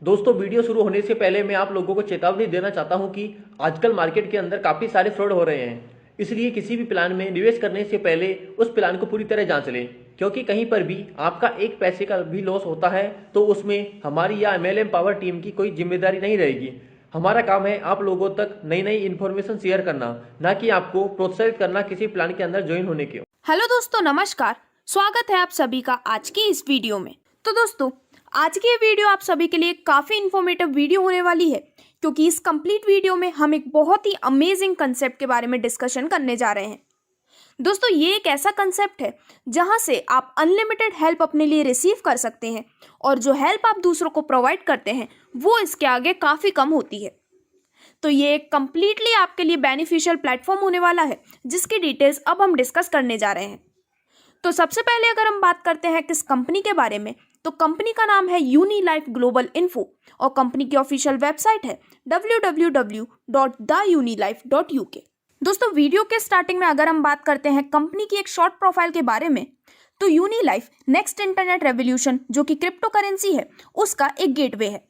दोस्तों वीडियो शुरू होने से पहले मैं आप लोगों को चेतावनी देना चाहता हूं कि आजकल मार्केट के अंदर काफ़ी सारे फ्रॉड हो रहे हैं। इसलिए किसी भी प्लान में निवेश करने से पहले उस प्लान को पूरी तरह जांच लें, क्योंकि कहीं पर भी आपका एक पैसे का भी लॉस होता है तो उसमें हमारी या MLM पावर टीम की कोई जिम्मेदारी नहीं रहेगी। हमारा काम है आप लोगों तक नई नई इन्फॉर्मेशन शेयर करना, ना कि आपको प्रोत्साहित करना किसी प्लान के अंदर ज्वाइन होने के। हेलो दोस्तों, नमस्कार। स्वागत है आप सभी का आज की इस वीडियो में। तो दोस्तों, आज की ये वीडियो आप सभी के लिए काफ़ी इन्फॉर्मेटिव वीडियो होने वाली है, क्योंकि इस कंप्लीट वीडियो में हम एक बहुत ही अमेजिंग कंसेप्ट के बारे में डिस्कशन करने जा रहे हैं। दोस्तों, ये एक ऐसा कंसेप्ट है जहां से आप अनलिमिटेड हेल्प अपने लिए रिसीव कर सकते हैं और जो हेल्प आप दूसरों को प्रोवाइड करते हैं वो इसके आगे काफ़ी कम होती है। तो ये एक कम्प्लीटली आपके लिए बेनिफिशियल प्लेटफॉर्म होने वाला है, जिसकी डिटेल्स अब हम डिस्कस करने जा रहे हैं। तो सबसे पहले अगर हम बात करते हैं किस कंपनी के बारे में, तो कंपनी का नाम है यूनिलाइफ ग्लोबल इन्फो और कंपनी की ऑफिशियल वेबसाइट है www.theunilife.uk। दोस्तों, वीडियो के स्टार्टिंग में अगर हम बात करते हैं कंपनी की एक शॉर्ट प्रोफाइल के बारे में, तो यूनिलाइफ नेक्स्ट इंटरनेट रेवोल्यूशन जो कि क्रिप्टो करेंसी है उसका एक गेटवे है।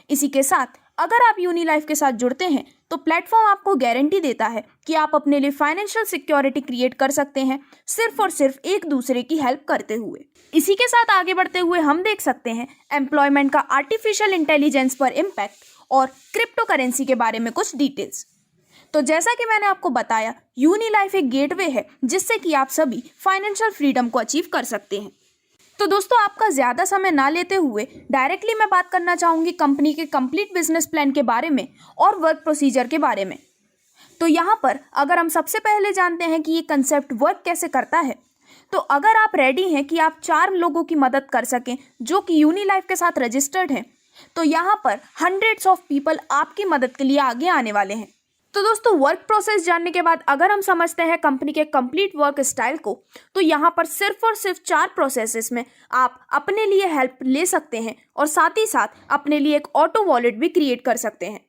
इसी के साथ अगर आप यूनिलाइफ के साथ जुड़ते हैं तो प्लेटफॉर्म आपको गारंटी देता है कि आप अपने लिए फाइनेंशियल सिक्योरिटी क्रिएट कर सकते हैं, सिर्फ और सिर्फ एक दूसरे की हेल्प करते हुए। इसी के साथ आगे बढ़ते हुए हम देख सकते हैं एम्प्लॉयमेंट का आर्टिफिशियल इंटेलिजेंस पर इम्पैक्ट और क्रिप्टो करेंसी के बारे में कुछ डिटेल्स। तो जैसा कि मैंने आपको बताया, यूनिलाइफ एक गेटवे है जिससे कि आप सभी फाइनेंशियल फ्रीडम को अचीव कर सकते हैं। तो दोस्तों, आपका ज़्यादा समय ना लेते हुए डायरेक्टली मैं बात करना चाहूँगी कंपनी के कंप्लीट बिजनेस प्लान के बारे में और वर्क प्रोसीजर के बारे में। तो यहाँ पर अगर हम सबसे पहले जानते हैं कि ये कंसेप्ट वर्क कैसे करता है, तो अगर आप रेडी हैं कि आप 4 लोगों की मदद कर सकें जो कि यूनिलाइफ के साथ रजिस्टर्ड हैं, तो यहाँ पर हंड्रेड्स ऑफ पीपल आपकी मदद के लिए आगे आने वाले हैं। तो दोस्तों, वर्क प्रोसेस जानने के बाद अगर हम समझते हैं कंपनी के कंप्लीट वर्क स्टाइल को, तो यहाँ पर सिर्फ और सिर्फ 4 प्रोसेसेस में आप अपने लिए हेल्प ले सकते हैं और साथ ही साथ अपने लिए एक ऑटो वॉलेट भी क्रिएट कर सकते हैं।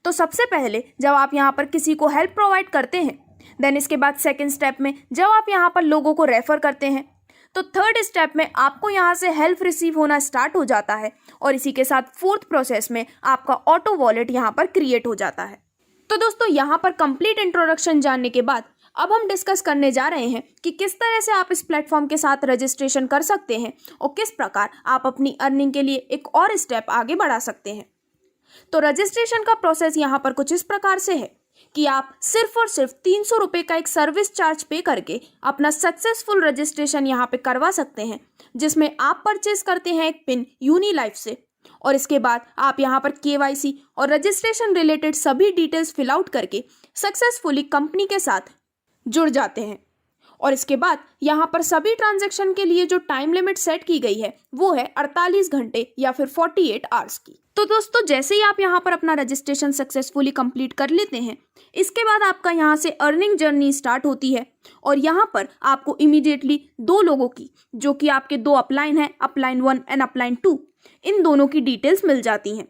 तो सबसे पहले जब आप यहाँ पर किसी को हेल्प प्रोवाइड करते हैं, देन इसके बाद सेकेंड स्टेप में जब आप यहाँ पर लोगों को रेफर करते हैं, तो थर्ड स्टेप में आपको यहाँ से हेल्प रिसीव होना स्टार्ट हो जाता है और इसी के साथ फोर्थ प्रोसेस में आपका ऑटो वॉलेट यहाँ पर क्रिएट हो जाता है। तो दोस्तों, यहाँ पर कंप्लीट इंट्रोडक्शन जानने के बाद अब हम डिस्कस करने जा रहे हैं कि किस तरह से आप इस प्लेटफॉर्म के साथ रजिस्ट्रेशन कर सकते हैं और किस प्रकार आप अपनी अर्निंग के लिए एक और स्टेप आगे बढ़ा सकते हैं। तो रजिस्ट्रेशन का प्रोसेस यहाँ पर कुछ इस प्रकार से है कि आप सिर्फ और सिर्फ 300 रुपये का एक सर्विस चार्ज पे करके अपना सक्सेसफुल रजिस्ट्रेशन यहाँ पे करवा सकते हैं, जिसमें आप परचेज करते हैं एक पिन यूनिलाइफ से और इसके बाद आप यहाँ पर KYC और रजिस्ट्रेशन रिलेटेड सभी डिटेल्स फिल आउट करके सक्सेसफुली कंपनी के साथ जुड़ जाते हैं। और इसके बाद यहाँ पर सभी ट्रांजैक्शन के लिए जो टाइम लिमिट सेट की गई है वो है 48 घंटे या फिर 48 आवर्स की। तो दोस्तों, जैसे ही आप यहाँ पर अपना रजिस्ट्रेशन सक्सेसफुली कंप्लीट कर लेते हैं, इसके बाद आपका यहाँ से अर्निंग जर्नी स्टार्ट होती है और यहाँ पर आपको इमीडिएटली 2 लोगों की, जो कि आपके 2 अपलाइन हैं, अपलाइन 1 एंड अपलाइन 2, इन दोनों की डिटेल्स मिल जाती हैं।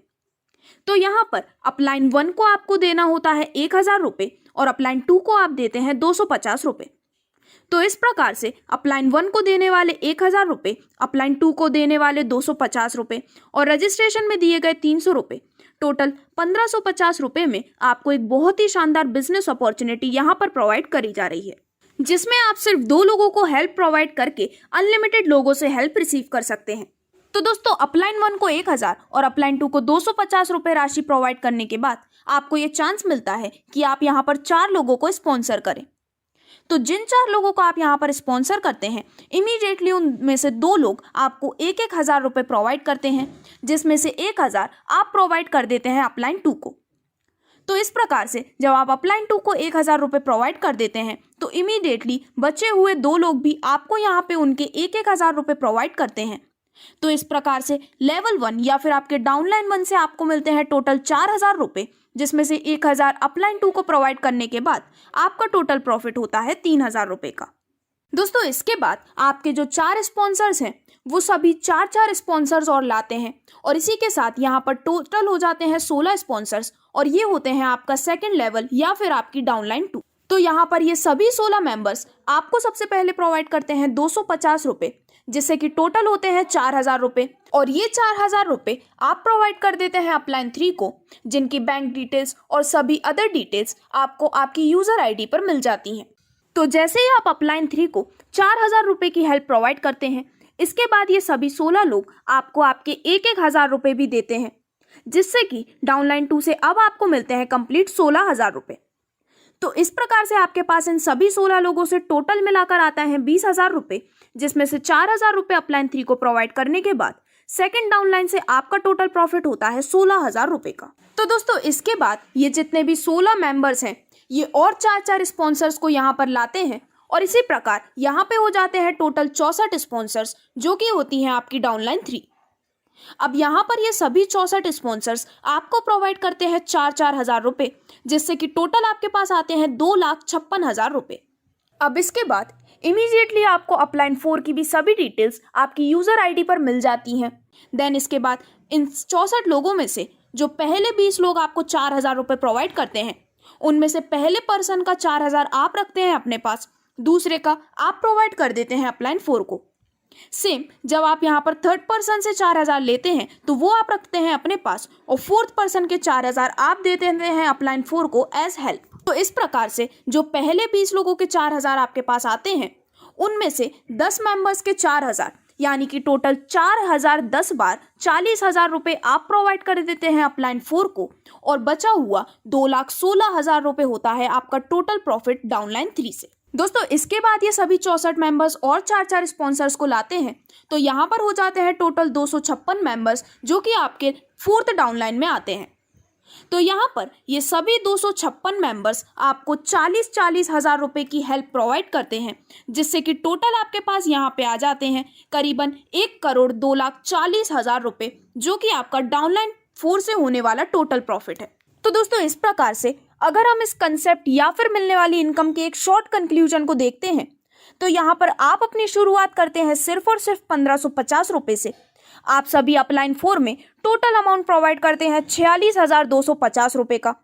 तो यहाँ पर अपलाइन 1 को आपको देना होता है 1000 रुपये और अपलाइन 2 को आप देते हैं 250 रुपये। तो इस प्रकार से अपलाइन 1 को देने वाले 1000 रुपये, अपलाइन 2 को देने वाले 250 रुपये और रजिस्ट्रेशन में दिए गए 300 रुपये, टोटल 1550 रुपये में आपको एक बहुत ही शानदार बिजनेस अपॉर्चुनिटी यहाँ पर प्रोवाइड करी जा रही है, जिसमें आप सिर्फ 2 लोगों को हेल्प प्रोवाइड करके अनलिमिटेड लोगों से हेल्प रिसीव कर सकते हैं। तो दोस्तों, अपलाइन 1 को 1000 और अपलाइन 2 को 250 रुपये राशि प्रोवाइड करने के बाद आपको ये चांस मिलता है कि आप यहाँ पर 4 लोगों को स्पॉन्सर करें। तो जिन 4 लोगों को आप यहाँ पर स्पॉन्सर करते हैं, इमीडिएटली उनमें से 2 लोग आपको 1000 रुपये प्रोवाइड करते हैं, जिसमें से 1000 आप प्रोवाइड कर देते हैं अपलाइन 2 को। तो इस प्रकार से जब आप अपलाइन 2 को 1000 रुपये प्रोवाइड कर देते हैं, तो इमीडिएटली बचे हुए 2 लोग भी आपको यहाँ पे उनके 1000 रुपये प्रोवाइड करते हैं। तो इस प्रकार से लेवल 1 या फिर आपके डाउनलाइन 1 से आपको मिलते हैं टोटल 4000 रुपये, जिसमें से 1000 अपलाइन 2 को प्रोवाइड करने के बाद आपका टोटल प्रॉफिट होता है 3000 रुपये का। दोस्तों, इसके बाद आपके जो 4 स्पॉन्सर्स हैं वो सभी 4 स्पॉन्सर्स और लाते हैं और इसी के साथ यहाँ पर टोटल हो जाते हैं 16 स्पॉन्सर्स और ये होते हैं आपका सेकेंड लेवल या फिर आपकी डाउनलाइन 2। तो यहाँ पर ये सभी 16 मेंबर्स आपको सबसे पहले प्रोवाइड करते हैं 250 रुपये, जिससे कि टोटल होते हैं 4000 रुपये। और ये 4000 रुपये आप प्रोवाइड कर देते हैं अपलाइन 3 को, जिनकी बैंक डिटेल्स और सभी अदर डिटेल्स आपको आपकी यूजर आईडी पर मिल जाती हैं। तो जैसे ही आप अपलाइन 3 को 4000 रुपये की हेल्प प्रोवाइड करते हैं, इसके बाद ये सभी 16 लोग आपको आपके 1,000 रुपये भी देते हैं, जिससे कि डाउनलाइन 2 से अब आपको मिलते हैं कंप्लीट 16,000 रुपये। तो इस प्रकार से आपके पास इन सभी 16 लोगों से टोटल मिलाकर आता है 20,000 रुपये, जिसमें से 4,000 रुपये अपलाइन 3 को प्रोवाइड करने के बाद सेकंड डाउनलाइन से आपका टोटल प्रॉफिट होता है 16,000 रुपये का। तो दोस्तों इसके बाद ये जितने भी 16 मेंबर्स हैं, ये और 4 स्पॉन्सर्स को यहाँ पर लाते हैं और इसी प्रकार यहाँ पे हो जाते हैं टोटल 64 स्पॉन्सर्स, जो कि होती हैं आपकी डाउनलाइन 3। अब यहाँ पर ये सभी 64 स्पॉन्सर्स आपको प्रोवाइड करते हैं 4,000 रुपये, जिससे कि टोटल आपके पास आते हैं 2,56,000 रुपये। अब इसके बाद इमीडिएटली आपको अपलाइन 4 की भी सभी डिटेल्स आपकी यूजर आईडी पर मिल जाती हैं। देन इसके बाद इन 64 लोगों में से जो पहले 20 लोग आपको 4,000 रुपये प्रोवाइड करते हैं, उनमें से पहले पर्सन का 4,000 आप रखते हैं अपने पास, दूसरे का आप प्रोवाइड कर देते हैं अपलाइन 4 को। सेम जब आप यहाँ पर थर्ड पर्सन से 4,000 लेते हैं तो वो आप रखते हैं अपने पास, और फोर्थ पर्सन के 4,000 आप देते हैं अपलाइन 4 को एज हेल्प। तो इस प्रकार से जो पहले 20 लोगों के 4,000 आपके पास आते हैं, उनमें से 10 मेंबर्स के 4,000, यानी कि टोटल 4,000 10 बार 40,000 रुपये आप प्रोवाइड कर देते हैं अपलाइन 4 को, और बचा हुआ 2,16,000 रुपये होता है आपका टोटल प्रॉफिट डाउनलाइन 3 से। दोस्तों इसके बाद ये सभी 64 मेंबर्स और 4 स्पॉन्सर्स को लाते हैं, तो यहाँ पर हो जाते हैं टोटल 256 मेंबर्स, जो कि आपके 4th डाउनलाइन में आते हैं। तो यहाँ पर ये सभी 256 मेंबर्स आपको 40,000 रुपये की हेल्प प्रोवाइड करते हैं, जिससे कि टोटल आपके पास यहाँ पे आ जाते हैं करीबन 1,02,40,000 रुपये, जो कि आपका डाउनलाइन 4 से होने वाला टोटल प्रॉफिट है। तो दोस्तों इस प्रकार से अगर हम इस कंसेप्ट या फिर मिलने वाली इनकम के एक शॉर्ट कंक्लूजन को देखते हैं, तो यहाँ पर आप अपनी शुरुआत करते हैं सिर्फ और सिर्फ 1,550 रुपये से। आप सभी अपलाइन 4 में टोटल अमाउंट प्रोवाइड करते हैं 46,250 रुपये का,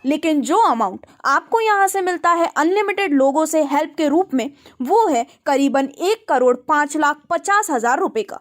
लेकिन जो अमाउंट आपको यहाँ से मिलता है अनलिमिटेड लोगों से हेल्प के रूप में, वो है करीबन 1,05,50,000 रुपये का।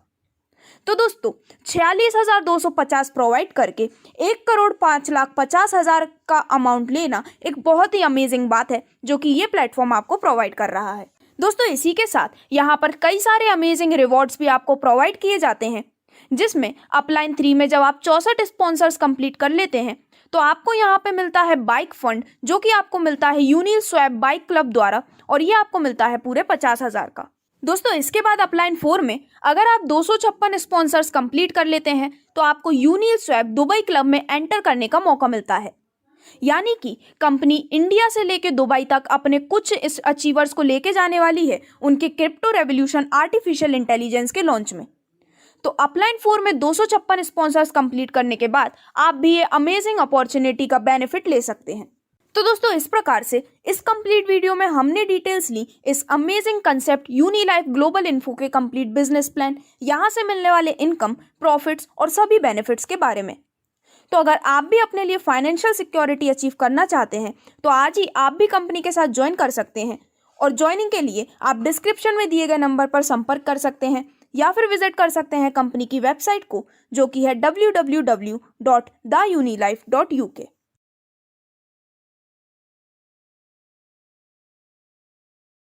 तो दोस्तों 46,250 प्रोवाइड करके 1,05,50,000 का अमाउंट लेना एक बहुत ही अमेजिंग बात है, जो कि ये प्लेटफॉर्म आपको प्रोवाइड कर रहा है। दोस्तों इसी के साथ यहाँ पर कई सारे अमेजिंग रिवॉर्ड्स भी आपको प्रोवाइड किए जाते हैं, जिसमें अपलाइन 3 में जब आप 64 स्पॉन्सर्स कंप्लीट कर लेते हैं, तो आपको यहाँ पे मिलता है बाइक फंड, जो कि आपको मिलता है यूनिस्वैप बाइक क्लब द्वारा, और ये आपको मिलता है पूरे 50,000 का। दोस्तों इसके बाद अपलाइन 4 में अगर आप 256 स्पॉन्सर्स कंप्लीट कर लेते हैं, तो आपको यूनिस्वैप दुबई क्लब में एंटर करने का मौका मिलता है। यानी कि कंपनी इंडिया से लेके दुबई तक अपने कुछ इस अचीवर्स को लेके जाने वाली है उनके क्रिप्टो रेवोल्यूशन आर्टिफिशियल इंटेलिजेंस के लॉन्च में। तो अपलाइन 4 में 256 स्पॉन्सर्स कंप्लीट करने के बाद आप भी ये अमेजिंग अपॉर्चुनिटी का बेनिफिट ले सकते हैं। तो दोस्तों इस प्रकार से इस कंप्लीट वीडियो में हमने डिटेल्स ली इस अमेजिंग कंसेप्ट यूनिलाइफ ग्लोबल इन्फो के कंप्लीट बिजनेस प्लान, यहाँ से मिलने वाले इनकम, प्रॉफिट्स और सभी बेनिफिट्स के बारे में। तो अगर आप भी अपने लिए फाइनेंशियल सिक्योरिटी अचीव करना चाहते हैं, तो आज ही आप भी कंपनी के साथ ज्वाइन कर सकते हैं, और ज्वाइनिंग के लिए आप डिस्क्रिप्शन में दिए गए नंबर पर संपर्क कर सकते हैं, या फिर विजिट कर सकते हैं कंपनी की वेबसाइट को, जो कि है www.theunilife.uk।